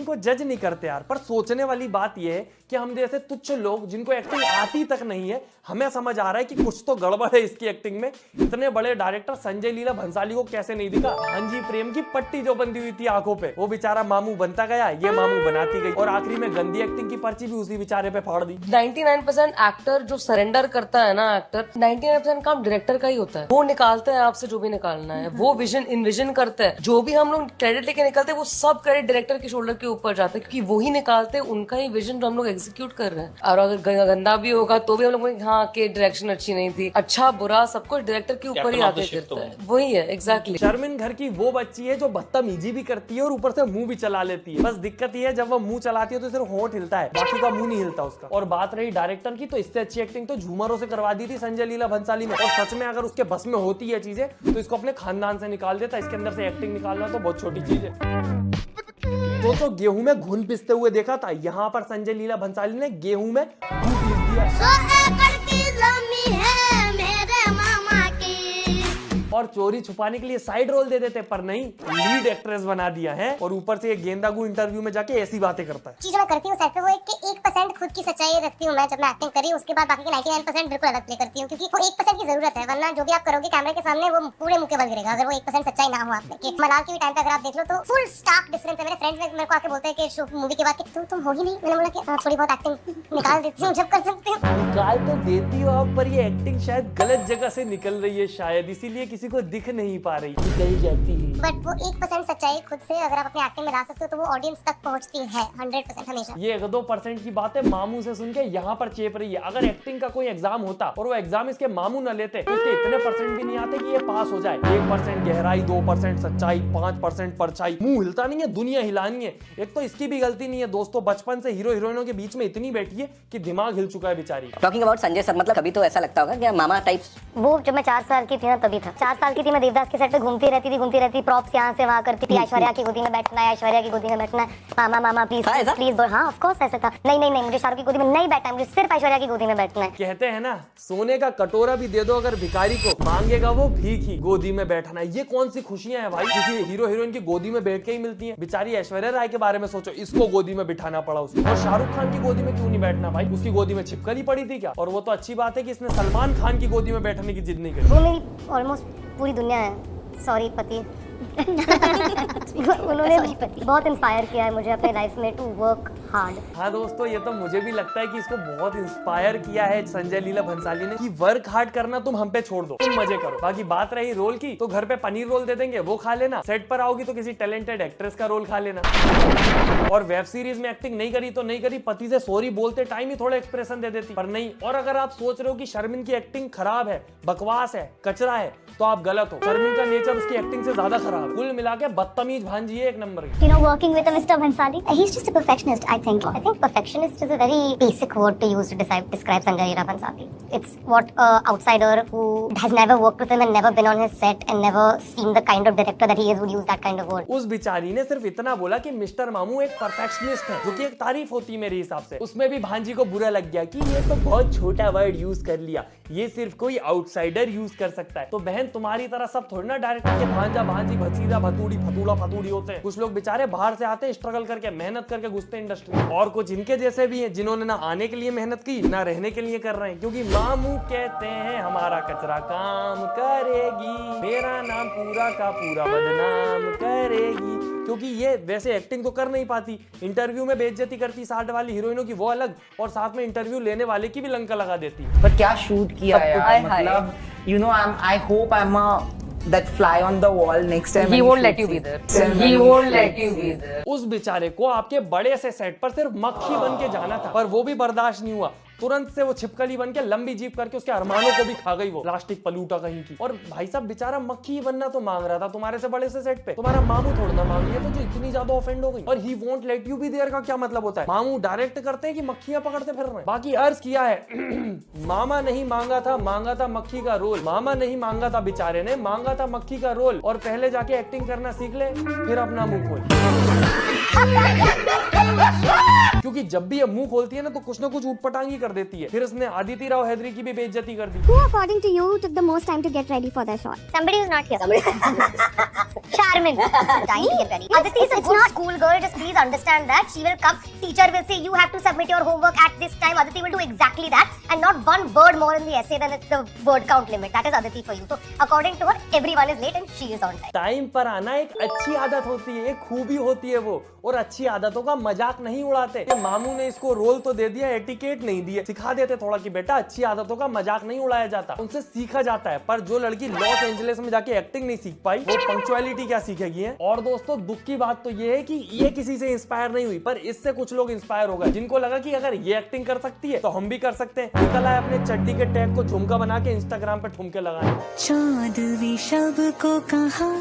को जज नहीं करते यार, पर सोचने वाली बात यह है कि हम जैसे तुच्छ लोग जिनको एक्टिंग आती तक नहीं है, हमें समझ आ रहा है कि कुछ तो गड़बड़ है इसकी एक्टिंग में। इतने बड़े डायरेक्टर संजय लीला भंसाली को कैसे नहीं दिखा? हांजी प्रेम की पट्टी जो बंधी हुई थी आंखों पे, वो बेचारा मामू बनता गया, ये मामू बनाती गई, और आखिरी में गंदी एक्टिंग की पर्ची भी उसी बेचारे पे फाड़ दी। 99% एक्टर जो सरेंडर करता है ना, एक्टर 99% काम डायरेक्टर का ही होता है। वो निकालते हैं आपसे जो भी निकालना है, वो विजन इनविजन करते हैं। जो भी हम लोग क्रेडिट लेके निकलते हैं वो सब क्रेडिट डायरेक्टर के शोल्डर के ऊपर जाता है, क्योंकि वो ही निकालते हैं, उनका ही विजन जो हम लोग एग्जीक्यूट कर रहे हैं। और अगर गंदा भी होगा तो भी हम लोग हाँ के डायरेक्शन अच्छी नहीं थी, अच्छा बुरा सब कुछ डायरेक्टर के ऊपर ही आके गिरता है। वही है एग्जैक्टली। शर्मिन घर की वो बच्ची है जो बदतमीजी भी करती है और ऊपर से मुंह भी चला लेती है। बस दिक्कत ये है जब वो मुंह चलाती है तो सिर्फ होंठ हिलता है, बाकी का मुंह नहीं हिलता उसका। और बात रही डायरेक्टर की, तो इससे अच्छी एक्टिंग तो झूमरों से करवा दी थी संजय लीला भंसाली ने। और सच में अगर उसके बस में होती है चीजें तो इसको अपने खानदान से निकाल देता। इसके अंदर से एक्टिंग निकालना तो बहुत छोटी चीज है। तो गेहूं में घुन पिसते हुए देखा था, यहाँ पर संजय लीला भंसाली ने गेहूं में घुन पीस दिया। और चोरी छुपाने के लिए साइड रोल दे देते, पर नहीं, लीड एक्ट्रेस बना दिया है। और ऊपर से ये गेंदागू इंटरव्यू में जाके ऐसी बातें करता है। चीजें मैं करती हूँ सेट पे वो 1% खुद की सच्चाई रखती हूँ मैं जब मैं एक्टिंग करी, उसके बाद बाकी के 99% बिल्कुल अलग प्ले करती हूँ, क्योंकि वो 1% की जरूरत है, वरना जो भी आप करोगे कैमरे के सामने वो पूरे मुंह के बल गिरेगा, अगर वो 1% सच्चाई ना हो आप में। मलाल के भी टाइम पे अगर आप देख लो तो फुल स्टार्क डिफरेंस है। मेरे फ्रेंड्स मेरे को आके बोलते हैं कि मूवी के बाद कि तुम हो ही नहीं। मैंने बोला कि थोड़ी बहुत एक्टिंग निकाल देती हूँ जब कर सकती हूँ। निकाल तो देती हो आप, पर ये एक्टिंग शायद गलत जगह से निकल रही है, शायद इसीलिए किसी को दिख नहीं पा रही, कही जाती है। बट वो 1% सच्चाई खुद से अगर आप अपनी एक्टिंग में ला सकते हो तो वो ऑडियंस तक पहुंचती है 100% हमेशा। ये 1-2% की बात है मामू से सुन के यहाँ पर चेप रही है। अगर एक्टिंग का कोई एग्जाम होता और वो एग्जाम इसके मामू न लेते तो इसके इतने परसेंट भी नहीं आते कि ये पास हो जाए। 1% गहराई, 2% सच्चाई, 5% परछाई। मुंह हिलता नहीं है, दुनिया हिलानी है। एक तो इसकी भी गलती नहीं है दोस्तों, बचपन से हीरो हीरोइनों के बीच में इतनी बैठी है कि दिमाग हिल चुका है बेचारी। टॉकिंग अबाउट संजय सर, मतलब कभी तो ऐसा लगता होगा कि मामा टाइप्स। वो जब मैं 4 साल की थी ना तभी था। 4 साल की थी, मैं देवदास के सेट पे घूमती रहती, प्रॉप्स यहाँ से वहाँ करती थी। ऐश्वर्या की गोदी में बैठना है, ऐश्वर्या की गोदी में बैठना है, मामा मामा प्लीज प्लीज। हाँ ऑफ कोर्स ऐसा था। नहीं मुझे शाहरुख की गोदी में नहीं बैठना है, मुझे सिर्फ ऐश्वर्या की गोदी में बैठना है। कहते हैं ना, सोने का कटोरा भी दे दो अगर भिखारी को, मांगेगा वो भीख ही, गोदी में बैठना है। ये कौन सी खुशियां हैं भाई, किसी हीरो हीरोइन की गोदी में बैठ के ही मिलती हैं। बेचारी ऐश्वर्या राय के बारे में सोचो, इसको गोदी में बिठाना पड़ा उसको। और शाहरुख खान की गोदी में क्यों नहीं बैठना भाई, उसकी गोदी में छिपकली पड़ी थी क्या? और वो तो अच्छी बात है कि इसने सलमान खान की गोदी में बैठने की जिद नहीं करी। वो मेरी ऑलमोस्ट पूरी दुनिया है। सॉरी पति। उन्होंने बहुत इंस्पायर किया है मुझे अपने लाइफ में टू वर्क हार्ड। हाँ दोस्तों, ये तो मुझे भी लगता है कि इसको बहुत इंस्पायर किया है संजय लीला भंसाली ने कि वर्क हार्ड करना तुम हम पे छोड़ दो, तुम मजे करो। बाकी बात रही रोल की, तो घर पे पनीर रोल दे देंगे, वो खा लेना। सेट पर आओगी तो किसी टैलेंटेड एक्ट्रेस का रोल खा लेना। और वेब सीरीज में एक्टिंग नहीं करी तो नहीं करी, पति से सॉरी बोलते टाइम ही थोड़ा एक्सप्रेशन दे देती, पर नहीं। और अगर आप सोच रहे हो कि शर्मिन की एक्टिंग खराब है, बकवास है, कचरा है, तो आप गलत हो। शर्मिन का नेचर उसकी एक्टिंग से ज्यादा खराब। कुल मिला के बदतमीज भांजी है एक नंबर की। You know, working with a Mr. Bhansali, he's just a perfectionist. I think perfectionist is a very basic word to use to describe Sanjay Leela Bhansali. It's what an outsider who has never worked with him and never been on his set and never seen the kind of director that he is would use that kind of word. उस बिचारी ने सिर्फ इतना बोला कि mister मामू एक perfectionist है, जो कि एक तारीफ होती है मेरे हिसाब से। उसमें भी भांजी को बुरा लग गया कि ये तो बहुत छोटा वर्ड यूज कर लिया, ये सिर्फ कोई आउटसाइडर यूज कर सकता है। तो बहन, तुम्हारी तरह सब थोड़ी ना डायरेक्टर के भांजा भांजी भतीजा भतूड़ी फतूड़ा फतूड़ी होते हैं। कुछ लोग बेचारे बाहर से आते हैं, स्ट्रगल करके मेहनत करके घुसते हैं इंडस्ट्री में। और कुछ इनके जैसे भी हैं जिन्होंने ना आने के लिए मेहनत की ना रहने के लिए कर रहे हैं, क्योंकि मामू कहते हैं हमारा कचरा काम करेगी, मेरा नाम पूरा का पूरा बदनाम करेगी। क्योंकि ये वैसे एक्टिंग तो कर नहीं पाती, इंटरव्यू में बेइज्जती करती 60 वाली हीरोइनों की वो अलग, और साथ में इंटरव्यू लेने वाले की भी लंका लगा देती। पर क्या शूट किया यार, मतलब you know I hope I'm that fly on the wall next time. He won't let you be there. He won't let you be there. उस बेचारे को आपके बड़े से सेट पर सिर्फ मक्खी बन के जाना था, पर वो भी बर्दाश्त नहीं हुआ। तुरंत से वो छिपकली बन के लंबी जीप करके उसके अरमानों को भी खा गई, वो प्लास्टिक पलूटा कहीं की। और भाई साहब बेचारा मक्खी ही बनना तो मांग रहा था तुम्हारे से बड़े से सेट पे, तुम्हारा मामू थोड़ा ना मांग लिया तो जो इतनी ज्यादा ऑफेंड हो गई। और he won't let you be there का क्या मतलब होता है? मामू डायरेक्ट करते हैं कि मक्खियां पकड़ते फिर रहे हैं? बाकी अर्ज किया है मामा नहीं मांगा था, मांगा था मक्खी का रोल। मामा नहीं मांगा था बेचारे ने, मांगा था मक्खी का रोल। और पहले जाके एक्टिंग करना सीख ले, फिर अपना मुंह खोल। क्योंकि क्योंकि जब भी ये मुंह खोलती है ना तो कुछ ना कुछ ऊटपटांगी कर देती है। फिर उसने आदिति राव हैदरी की भी बेइज्जती कर दी। Who, according to you, took the most time to get ready for their shot? Somebody who's not here. Charmin. Time to get ready. Aditi is a good school girl. Just please understand that. She will come. Teacher will say you have to submit your homework at this time. Aditi will do exactly that, and not one word more in the essay than the word count limit. That is Aditi for you. So according to her, everyone is late and she is on time. Time पर आना एक अच्छी आदत होती है, एक खूबी होती है वो, और अच्छी आदतों का मजाक नहीं उड़ाते। ये मामू ने इसको रोल तो दे दिया, एटिकेट नहीं दिया। सिखा देते थोड़ा कि बेटा अच्छी आदतों का मजाक नहीं उड़ाया जाता, उनसे सीखा जाता है। पर जो लड़की लॉस एंजलिस में जाके एक्टिंग नहीं सीख पाई, वो पंक्चुअलिटी क्या सीखेगी है? और दोस्तों दुख की बात तो ये है कि ये किसी से इंस्पायर नहीं हुई, पर इससे कुछ लोग इंस्पायर हो गए, जिनको लगा कि अगर ये एक्टिंग कर सकती है तो हम भी कर सकते हैं। निकल आए अपने चड्डी के टैग को झुमका बना के इंस्टाग्राम पे ठुमके लगाने। चांदवी शब को कहा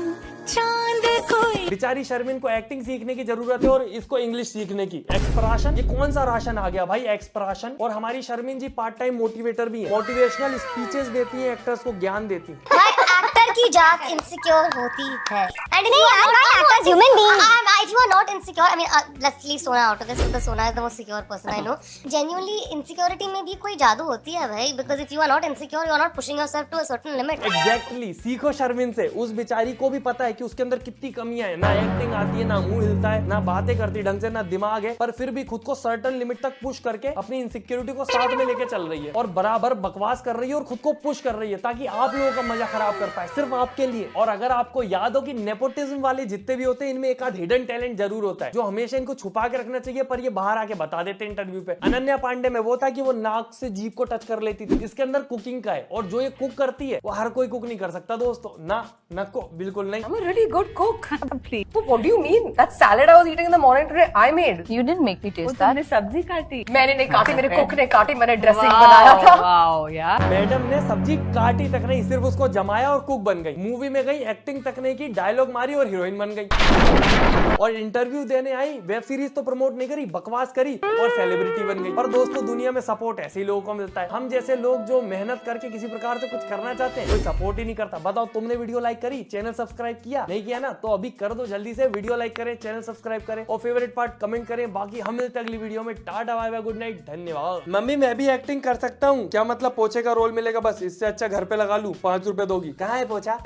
चांद कोई। बेचारी शर्मिन को एक्टिंग सीखने की जरूरत है और इसको इंग्लिश सीखने की। एक्सप्रेशन, ये कौन सा राशन आ गया भाई, एक्सप्रेशन। और हमारी शर्मिन जी पार्ट टाइम मोटिवेटर भी है, मोटिवेशनल स्पीचेस देती है, एक्टर्स को ज्ञान देती है। एक्टर की जात इनसिक्योर होती है। एंड नहीं यार, actors human being. If you are not insecure, I mean, let's leave Sona out of this because Sona is the most secure person I know. Genuinely, insecurity में भी कोई जादू होती है भाई, because if you are not insecure, you are not pushing yourself to a certain limit. Exactly, सीखो शर्मिन से। उस बेचारी को भी पता है कि उसके अंदर कितनी कमियां हैं, ना एक्टिंग आती है, ना मुंह हिलता है, ना बातें करती ढंग से, ना दिमाग है, पर फिर भी खुद को सर्टेन लिमिट तक पुश करके अपनी इनसिक्योरिटी को साथ में लेके चल रही है और बराबर बकवास कर रही है और खुद को पुश कर रही है ताकि आप लोगों का मजा खराब कर पाए, सिर्फ आपके लिए। और अगर आपको याद हो कि नेपोटिज्म वाले जितने भी होते हैं, इनमें एक आध हिडन टैलेंट जरूर होता है जो हमेशा इनको छुपा के रखना चाहिए, पर ये बाहर आके बता देते हैं इंटरव्यू पे। अनन्या पांडे में वो था कि वो नाक से जीभ को टच कर लेती थी, इसके अंदर कुकिंग का है। और जो ये कुक करती है वो हर कोई कुक नहीं कर सकता दोस्तों, ना नको बिल्कुल नहीं। I'm a really good cook. Please. What do you mean? That salad I was eating in the morning today, I made. You didn't make me taste that. तुमने सब्जी काटी? मैंने नहीं काटी, मेरे कुक ने काटी, मैंने ड्रेसिंग बनाया था। वाओ यार। मैडम ने सब्जी काटी तक नहीं, सिर्फ उसको जमाया और कुक बन गई। मूवी में गई, एक्टिंग तक नहीं की, डायलॉग मारी और हीरोइन बन गई। और इंटरव्यू देने आई, वेब सीरीज तो प्रमोट नहीं करी, बकवास करी और सेलिब्रिटी बन गई। पर दोस्तों दुनिया में सपोर्ट ऐसे ही लोगों को मिलता है। हम जैसे लोग जो मेहनत करके किसी प्रकार से कुछ करना चाहते हैं, कोई सपोर्ट ही नहीं करता। बताओ तुमने वीडियो लाइक करी, चैनल सब्सक्राइब किया? नहीं किया ना, तो अभी कर दो जल्दी से। वीडियो लाइक करें, चैनल सब्सक्राइब करें और फेवरेट पार्ट कमेंट करें। बाकी हम मिलते हैं अगली वीडियो में। Tata bye bye, good night, धन्यवाद। मम्मी मैं भी एक्टिंग कर सकता हूँ क्या? मतलब पोछे का रोल मिलेगा बस, इससे अच्छा घर पे लगा लूं, 5 रुपए दोगी? कहाँ है पोछा?